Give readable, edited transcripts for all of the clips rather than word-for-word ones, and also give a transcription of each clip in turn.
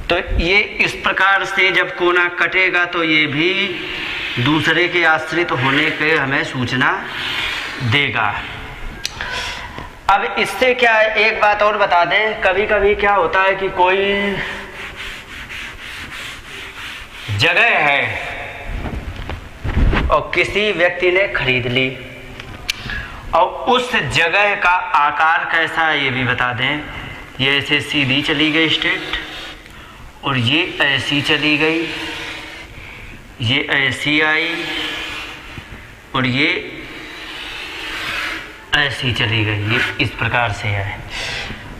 तो ये इस प्रकार से जब कोना कटेगा तो ये भी दूसरे के आश्रित होने के हमें सूचना देगा। अब इससे क्या है, एक बात और बता दें, कभी कभी क्या होता है कि कोई जगह है और किसी व्यक्ति ने खरीद ली और उस जगह का आकार कैसा है ये भी बता दें। ये ऐसे सीधी चली गई स्ट्रेट और ये ऐसी चली गई, ये ऐसी आई और ये ऐसी चली गई, ये इस प्रकार से है।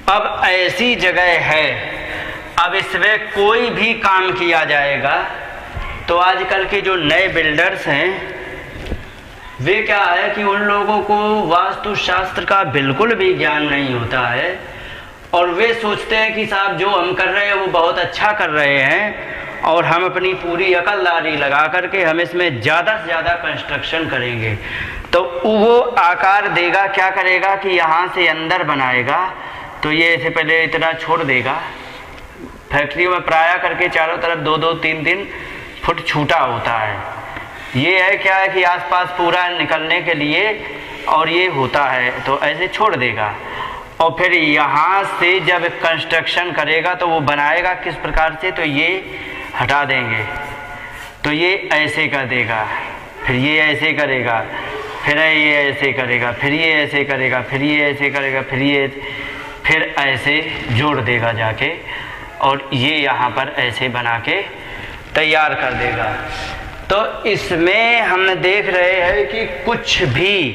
अब ऐसी जगह है, अब इसमें कोई भी काम किया जाएगा तो आजकल के जो नए बिल्डर्स हैं वे क्या है कि उन लोगों को वास्तुशास्त्र का बिल्कुल भी ज्ञान नहीं होता है और वे सोचते हैं कि साहब जो हम कर रहे हैं वो बहुत अच्छा कर रहे हैं और हम अपनी पूरी अकलदारी लगा करके हम इसमें ज़्यादा से ज़्यादा कंस्ट्रक्शन करेंगे। तो वो आकार देगा, क्या करेगा कि यहाँ से अंदर बनाएगा तो ये ऐसे पहले इतना छोड़ देगा। फैक्ट्रियों में प्राय करके चारों तरफ 2-2-3-3 फुट छूटा होता है। ये है क्या है कि आसपास पूरा निकलने के लिए और ये होता है तो ऐसे छोड़ देगा और फिर यहाँ से जब कंस्ट्रक्शन करेगा तो वो बनाएगा किस प्रकार से, तो ये हटा देंगे तो ये ऐसे कर देगा, फिर ये ऐसे करेगा, फिर ये ऐसे करेगा, फिर ये ऐसे करेगा, फिर ये ऐसे करेगा, फिर ऐसे जोड़ देगा जाके और ये यहाँ पर ऐसे बना के तैयार कर देगा। तो इसमें हम देख रहे हैं कि कुछ भी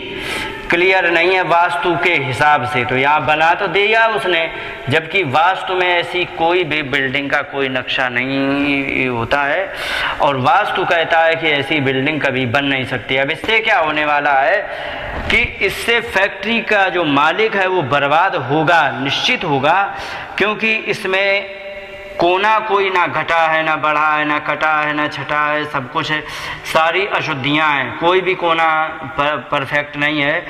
क्लियर नहीं है वास्तु के हिसाब से। तो यहाँ बना तो दिया उसने, जबकि वास्तु में ऐसी कोई भी बिल्डिंग का कोई नक्शा नहीं होता है और वास्तु कहता है कि ऐसी बिल्डिंग कभी बन नहीं सकती। अब इससे क्या होने वाला है कि इससे फैक्ट्री का जो मालिक है वो बर्बाद होगा, निश्चित होगा, क्योंकि इसमें कोना कोई ना घटा है, ना बढ़ा है, ना कटा है, ना छटा है, सब कुछ है, सारी अशुद्धियां हैं, कोई भी कोना परफेक्ट नहीं है।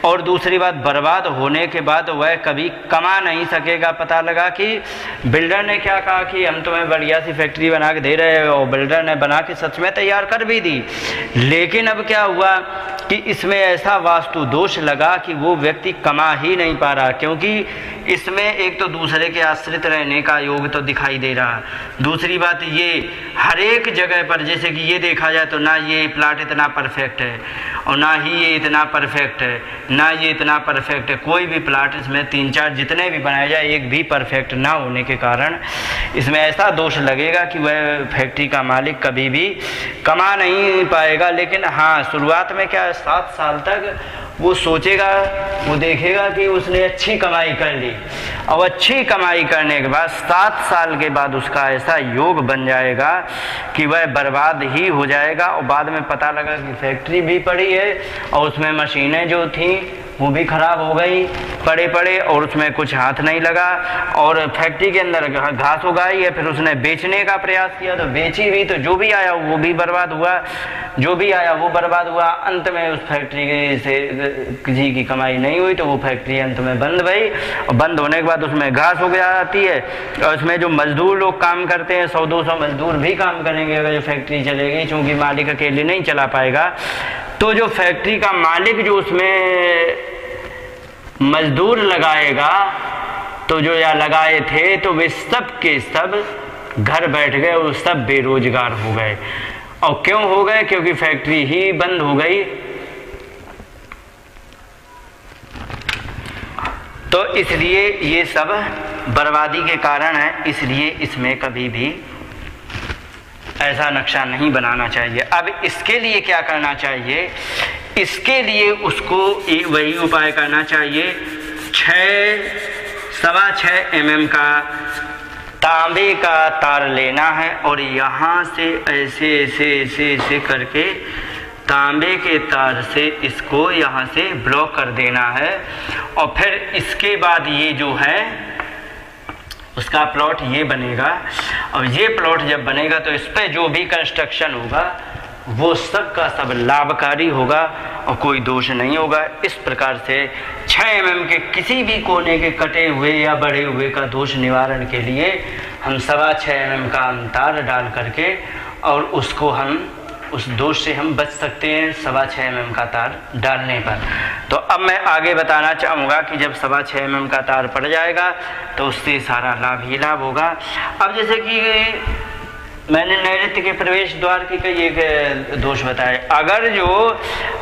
और दूसरी बात, बर्बाद होने के बाद वह कभी कमा नहीं सकेगा। पता लगा कि बिल्डर ने क्या कहा कि हम तुम्हें बढ़िया सी फैक्ट्री बना के दे रहे हैं और बिल्डर ने बना के सच में तैयार कर भी दी, लेकिन अब क्या हुआ कि इसमें ऐसा वास्तु दोष लगा कि वो व्यक्ति कमा ही नहीं पा रहा, क्योंकि इसमें एक तो दूसरे के आश्रित रहने का योग तो दिखाई दे रहा, दूसरी बात ये हर एक जगह पर जैसे कि ये देखा जाए तो ना ये प्लाट इतना परफेक्ट है और ना ही ये इतना परफेक्ट है, ना ये इतना परफेक्ट है। कोई भी प्लाट इसमें 3-4 जितने भी बनाए जाए एक भी परफेक्ट ना होने के कारण इसमें ऐसा दोष लगेगा कि वह फैक्ट्री का मालिक कभी भी कमा नहीं पाएगा। लेकिन हाँ, शुरुआत में क्या 7 साल तक वो सोचेगा, वो देखेगा कि उसने अच्छी कमाई कर ली और अच्छी कमाई करने के बाद 7 साल के बाद उसका ऐसा योग बन जाएगा कि वह बर्बाद ही हो जाएगा। और बाद में पता लगा कि फैक्ट्री भी पड़ी है और उसमें मशीनें जो थी वो भी खराब हो गई पड़े और उसमें कुछ हाथ नहीं लगा और फैक्ट्री के अंदर घास उगाई है। फिर उसने बेचने का प्रयास किया तो बेची भी, तो जो भी आया वो भी बर्बाद हुआ, जो भी आया वो बर्बाद हुआ। अंत में उस फैक्ट्री से किसी की कमाई नहीं हुई तो वो फैक्ट्री अंत में बंद भई और बंद होने के बाद उसमें घास उग जाती है और उसमें जो मजदूर लोग काम करते हैं 100-200 मजदूर भी काम करेंगे अगर जो फैक्ट्री चलेगी, चूँकि मालिक अकेले नहीं चला पाएगा। तो जो फैक्ट्री का मालिक जो उसमें मजदूर लगाएगा तो जो या लगाए थे तो वे सब के सब घर बैठ गए और सब बेरोजगार हो गए। और क्यों हो गए? क्योंकि फैक्ट्री ही बंद हो गई। तो इसलिए ये सब बर्बादी के कारण है, इसलिए इसमें कभी भी ऐसा नक्शा नहीं बनाना चाहिए। अब इसके लिए क्या करना चाहिए? इसके लिए उसको वही उपाय करना चाहिए, 6.25 mm का तांबे का तार लेना है और यहाँ से ऐसे ऐसे ऐसे ऐसे करके तांबे के तार से इसको यहाँ से ब्लॉक कर देना है। और फिर इसके बाद ये जो है उसका प्लॉट ये बनेगा और ये प्लॉट जब बनेगा तो इस पर जो भी कंस्ट्रक्शन होगा वो सब का सब लाभकारी होगा और कोई दोष नहीं होगा। इस प्रकार से 6 mm के किसी भी कोने के कटे हुए या बढ़े हुए का दोष निवारण के लिए हम 6.25 mm का हम तार डाल करके और उसको हम उस दोष से हम बच सकते हैं 6.25 mm का तार डालने पर। तो अब मैं आगे बताना चाहूँगा कि जब 6.25 mm का तार पड़ जाएगा तो उससे सारा लाभ ही लाभ होगा। अब जैसे कि मैंने नैऋत्य के प्रवेश द्वार की कई एक दोष बताए। अगर जो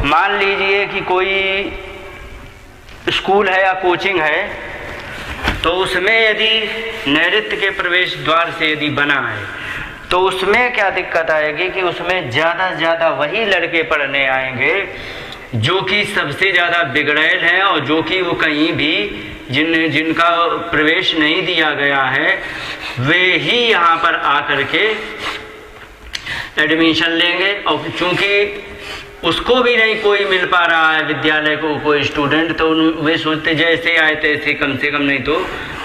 मान लीजिए कि कोई स्कूल है या कोचिंग है तो उसमें यदि नैऋत्य के प्रवेश द्वार से यदि बना है तो उसमें क्या दिक्कत आएगी कि उसमें ज़्यादा से ज़्यादा वही लड़के पढ़ने आएंगे जो कि सबसे ज़्यादा बिगड़ैल हैं और जो कि वो कहीं भी जिनका प्रवेश नहीं दिया गया है वे ही यहाँ पर आकर के एडमिशन लेंगे। और चूँकि उसको भी नहीं कोई मिल पा रहा है विद्यालय को कोई स्टूडेंट, तो वे सोचते जैसे आए तैसे कम से कम नहीं तो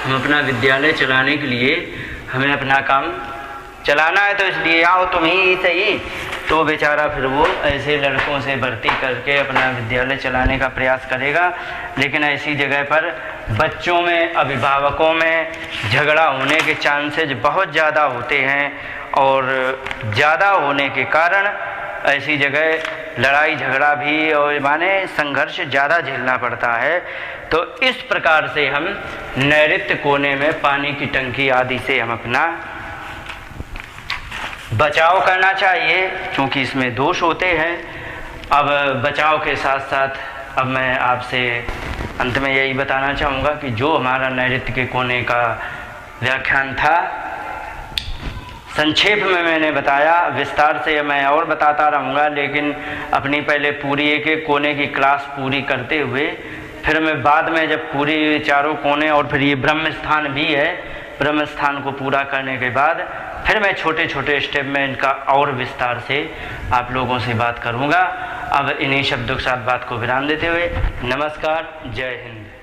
हम अपना विद्यालय चलाने के लिए हमें अपना काम चलाना है तो इसलिए आओ तुम ही सही। तो बेचारा फिर वो ऐसे लड़कों से भर्ती करके अपना विद्यालय चलाने का प्रयास करेगा। लेकिन ऐसी जगह पर बच्चों में अभिभावकों में झगड़ा होने के चांसेस बहुत ज़्यादा होते हैं और ज़्यादा होने के कारण ऐसी जगह लड़ाई झगड़ा भी और माने संघर्ष ज़्यादा झेलना पड़ता है। तो इस प्रकार से हम नैऋत्य कोने में पानी की टंकी आदि से हम अपना बचाव करना चाहिए क्योंकि इसमें दोष होते हैं। अब बचाव के साथ साथ अब मैं आपसे अंत में यही बताना चाहूँगा कि जो हमारा नैऋत्य के कोने का व्याख्यान था संक्षेप में मैंने बताया, विस्तार से मैं और बताता रहूँगा, लेकिन अपनी पहले पूरी एक कोने की क्लास पूरी करते हुए फिर मैं बाद में जब पूरी चारों कोने और फिर ये ब्रह्म स्थान भी है, ब्रह्म स्थान को पूरा करने के बाद फिर मैं छोटे छोटे स्टेप में इनका और विस्तार से आप लोगों से बात करूँगा। अब इन्हीं शब्दों के साथ बात को विराम देते हुए नमस्कार, जय हिंद।